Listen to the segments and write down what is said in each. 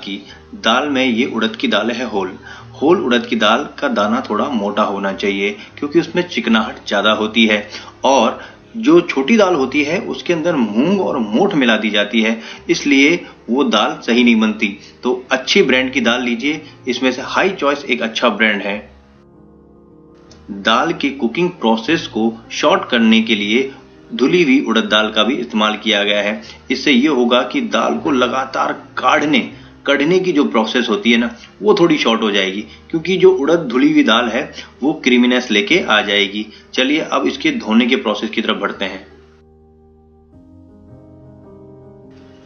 कि दाल में ये उड़द की दाल है होल उड़द की दाल का दाना थोड़ा मोटा होना चाहिए क्योंकि उसमें चिकनाहट ज़्यादा होती है। और जो छोटी दाल होती है उसके अंदर मूंग और मोठ मिला दी जाती है, इसलिए वो दाल सही नहीं बनती। तो अच्छी ब्रांड की दाल लीजिए, इसमें से हाई चॉइस एक अच्छा ब्रांड है। दाल की कुकिंग प्रोसेस को शॉर्ट करने के लिए धुली हुई उड़द दाल का भी इस्तेमाल किया गया है। इससे ये होगा कि दाल को लगातार कढ़ने की जो प्रोसेस होती है ना, वो थोड़ी शॉर्ट हो जाएगी क्योंकि जो उड़द धुली हुई दाल है वो क्रीमीनेस लेके आ जाएगी। चलिए अब इसके धोने के प्रोसेस की तरफ बढ़ते हैं।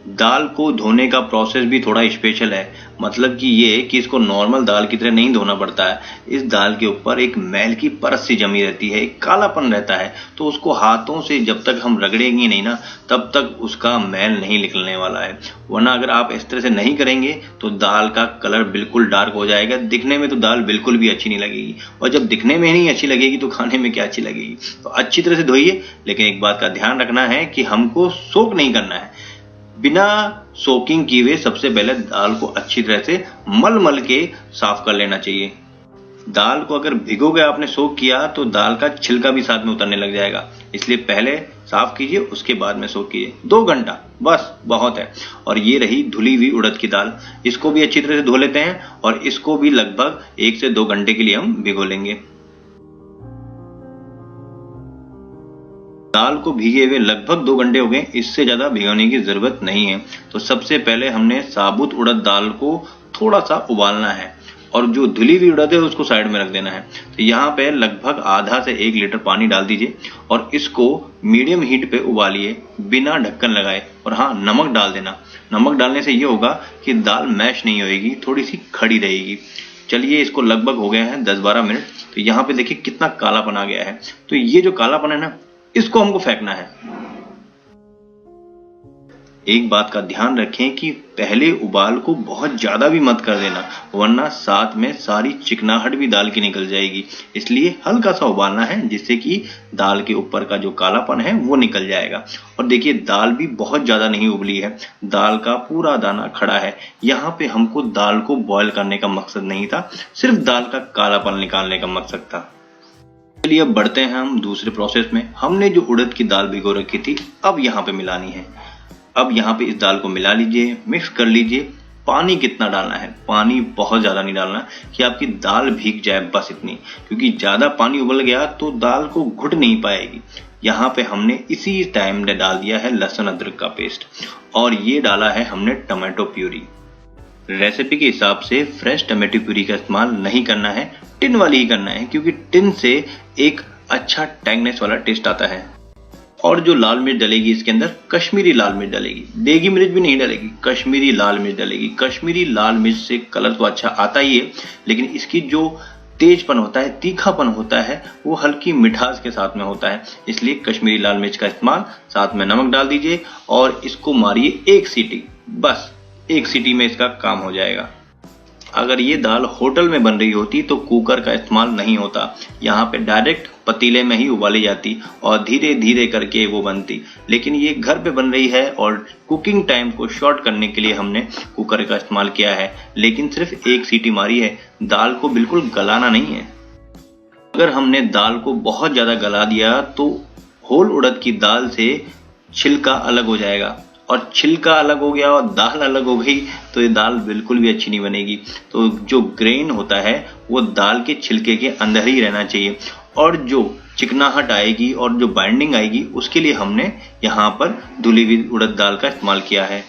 दाल को धोने का प्रोसेस भी थोड़ा स्पेशल है, मतलब कि ये कि इसको नॉर्मल दाल की तरह नहीं धोना पड़ता है। इस दाल के ऊपर एक मैल की परत सी जमी रहती है, एक कालापन रहता है, तो उसको हाथों से जब तक हम रगड़ेंगे नहीं ना तब तक उसका मैल नहीं निकलने वाला है। वरना अगर आप इस तरह से नहीं करेंगे तो दाल का कलर बिल्कुल डार्क हो जाएगा, दिखने में तो दाल बिल्कुल भी अच्छी नहीं लगेगी, और जब दिखने में नहीं अच्छी लगेगी तो खाने में क्या अच्छी लगेगी। तो अच्छी तरह से धोइए, लेकिन एक बात का ध्यान रखना है कि हमको सोक नहीं करना है। बिना सोकिंग किए हुए सबसे पहले दाल को अच्छी तरह से मल के साफ कर लेना चाहिए। दाल को अगर भिगोगे आपने सोक किया तो दाल का छिलका भी साथ में उतरने लग जाएगा, इसलिए पहले साफ कीजिए उसके बाद में सोक कीजिए। 2 घंटा बस बहुत है। और ये रही धुली हुई उड़द की दाल, इसको भी अच्छी तरह से धो लेते हैं और इसको भी लगभग 1 से 2 घंटे के लिए हम भिगो लेंगे। दाल को भीगे हुए लगभग 2 घंटे हो गए, इससे ज्यादा भिगोने की जरूरत नहीं है। तो सबसे पहले हमने साबुत उड़द दाल को थोड़ा सा उबालना है और जो धुली हुई उड़द है उसको साइड में रख देना है। तो यहाँ पे लगभग आधा से 1 लीटर पानी डाल दीजिए और इसको मीडियम हीट पे उबालिए बिना ढक्कन लगाए। और हाँ, नमक डाल देना। नमक डालने से ये होगा कि दाल मैश नहीं होगी, थोड़ी सी खड़ी रहेगी। चलिए, इसको लगभग हो गया है 10-12 मिनट। तो यहाँ पे देखिए कितना कालापन आ गया है। तो ये जो कालापन है ना, इसको हमको फेंकना है। एक बात का ध्यान रखें कि पहले उबाल को बहुत ज्यादा भी मत कर देना, वरना साथ में सारी चिकनाहट भी दाल की निकल जाएगी। इसलिए हल्का सा उबालना है जिससे कि दाल के ऊपर का जो कालापन है वो निकल जाएगा। और देखिए दाल भी बहुत ज्यादा नहीं उबली है, दाल का पूरा दाना खड़ा है। यहाँ पे हमको दाल को बॉयल करने का मकसद नहीं था, सिर्फ दाल का कालापन निकालने का मकसद था। चलिए अब बढ़ते हैं हम दूसरे प्रोसेस में। हमने जो उड़द की दाल भिगो रखी थी अब यहाँ पे मिलानी है। अब यहाँ पे इस दाल को मिला लीजिए, मिक्स कर लीजिए। पानी कितना डालना है? पानी बहुत ज्यादा नहीं डालना कि आपकी दाल भीग जाए, बस इतनी, क्योंकि ज्यादा पानी उबल गया तो दाल को घुट नहीं पाएगी। यहाँ पे हमने इसी टाइम में डाल दिया है लहसुन अदरक का पेस्ट और ये डाला है हमने टमाटो प्यूरी। रेसिपी के हिसाब से फ्रेश टमाटो प्यूरी का इस्तेमाल नहीं करना है, टिन वाली ही करना है, क्योंकि टिन से एक अच्छा टैंगनेस वाला टेस्ट आता है। और जो लाल मिर्च डलेगी इसके अंदर, कश्मीरी लाल मिर्च डलेगी, देगी मिर्च भी नहीं डलेगी, कश्मीरी लाल मिर्च डलेगी। कश्मीरी लाल मिर्च से कलर तो अच्छा आता ही है, लेकिन इसकी जो तेजपन होता है, तीखापन होता है, वो हल्की मिठास के साथ में होता है। इसलिए कश्मीरी लाल मिर्च का इस्तेमाल, साथ में नमक डाल दीजिए और इसको मारिए 1 सीटी, बस 1 सीटी में इसका काम हो जाएगा। अगर ये दाल होटल में बन रही होती तो कुकर का इस्तेमाल नहीं होता, यहाँ पे डायरेक्ट पतीले में ही उबाली जाती और धीरे धीरे करके वो बनती। लेकिन ये घर पे बन रही है और कुकिंग टाइम को शॉर्ट करने के लिए हमने कुकर का इस्तेमाल किया है, लेकिन सिर्फ 1 सीटी मारी है। दाल को बिल्कुल गलाना नहीं है। अगर हमने दाल को बहुत ज्यादा गला दिया तो होल उड़द की दाल से छिलका अलग हो जाएगा, और छिलका अलग हो गया और दाल अलग हो गई तो ये दाल बिल्कुल भी अच्छी नहीं बनेगी। तो जो ग्रेन होता है वो दाल के छिलके के अंदर ही रहना चाहिए, और जो चिकनाहट आएगी और जो बाइंडिंग आएगी उसके लिए हमने यहाँ पर धुली हुई उड़द दाल का इस्तेमाल किया है।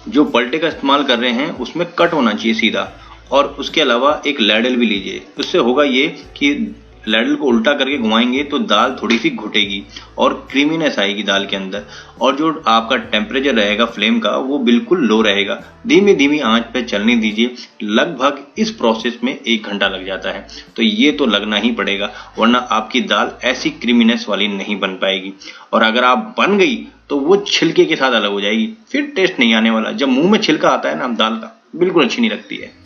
जो पलटे का इस्तेमाल कर रहे हैं उसमें कट होना चाहिए सीधा, और उसके अलावा एक लैडल भी लीजिए। उससे होगा ये कि लैडल को उल्टा करके घुमाएंगे तो दाल थोड़ी सी घुटेगी और क्रीमीनेस आएगी दाल के अंदर। और जो आपका टेम्परेचर रहेगा फ्लेम का वो बिल्कुल लो रहेगा, धीमी धीमी आंच पे चलने दीजिए। लगभग इस प्रोसेस में 1 घंटा लग जाता है, तो ये तो लगना ही पड़ेगा, वरना आपकी दाल ऐसी क्रीमीनेस वाली नहीं बन पाएगी। और अगर आप बन गई तो वो छिलके के साथ अलग हो जाएगी, फिर टेस्ट नहीं आने वाला। जब मुंह में छिलका आता है ना दाल का, बिल्कुल अच्छी नहीं लगती है।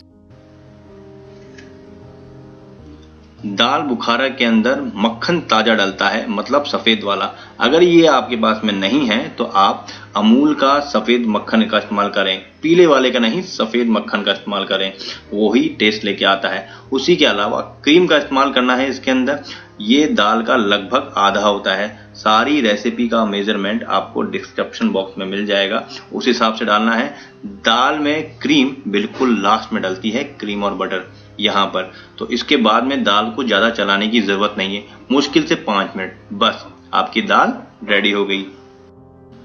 दाल बुखारा के अंदर मक्खन ताजा डलता है, मतलब सफेद वाला। अगर ये आपके पास में नहीं है तो आप अमूल का सफेद मक्खन का इस्तेमाल करें, पीले वाले का नहीं, सफेद मक्खन का इस्तेमाल करें, वो ही टेस्ट लेके आता है। उसी के अलावा क्रीम का इस्तेमाल करना है इसके अंदर। ये दाल का लगभग आधा होता है। सारी रेसिपी का मेजरमेंट आपको डिस्क्रिप्शन बॉक्स में मिल जाएगा, उस हिसाब से डालना है। दाल में क्रीम बिल्कुल लास्ट में डलती है, क्रीम और बटर यहाँ पर। तो इसके बाद में दाल को ज्यादा चलाने की जरूरत नहीं है, मुश्किल से 5 मिनट, बस आपकी दाल रेडी हो गई।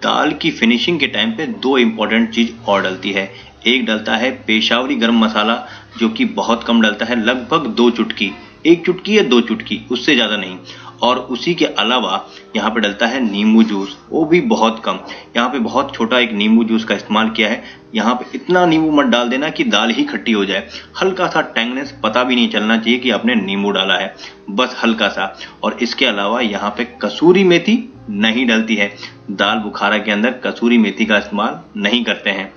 दाल की फिनिशिंग के टाइम पे 2 इंपॉर्टेंट चीज और डलती है। एक डलता है पेशावरी गरम मसाला, जो कि बहुत कम डलता है, लगभग 2 चुटकी, 1 चुटकी या 2 चुटकी, उससे ज्यादा नहीं। और उसी के अलावा यहाँ पे डलता है नींबू जूस, वो भी बहुत कम। यहाँ पे बहुत छोटा एक नींबू जूस का इस्तेमाल किया है। यहाँ पे इतना नींबू मत डाल देना कि दाल ही खट्टी हो जाए। हल्का सा टैंगनेस, पता भी नहीं चलना चाहिए कि आपने नींबू डाला है, बस हल्का सा। और इसके अलावा यहाँ पे कसूरी मेथी नहीं डलती है। दाल बुखारा के अंदर कसूरी मेथी का इस्तेमाल नहीं करते हैं।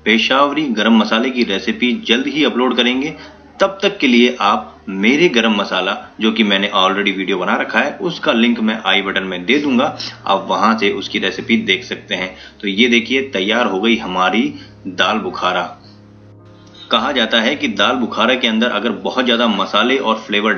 पेशावरी गरम मसाले की रेसिपी जल्द ही अपलोड करेंगे। तब तक के लिए आप मेरे गरम मसाला, जो कि मैंने ऑलरेडी वीडियो बना रखा है, उसका लिंक मैं आई बटन में दे दूंगा, आप वहां से उसकी रेसिपी देख सकते हैं। तो ये देखिए, तैयार हो गई हमारी दाल बुखारा। कहा जाता है कि दाल बुखारा के अंदर अगर बहुत ज्यादा मसाले और फ्लेवर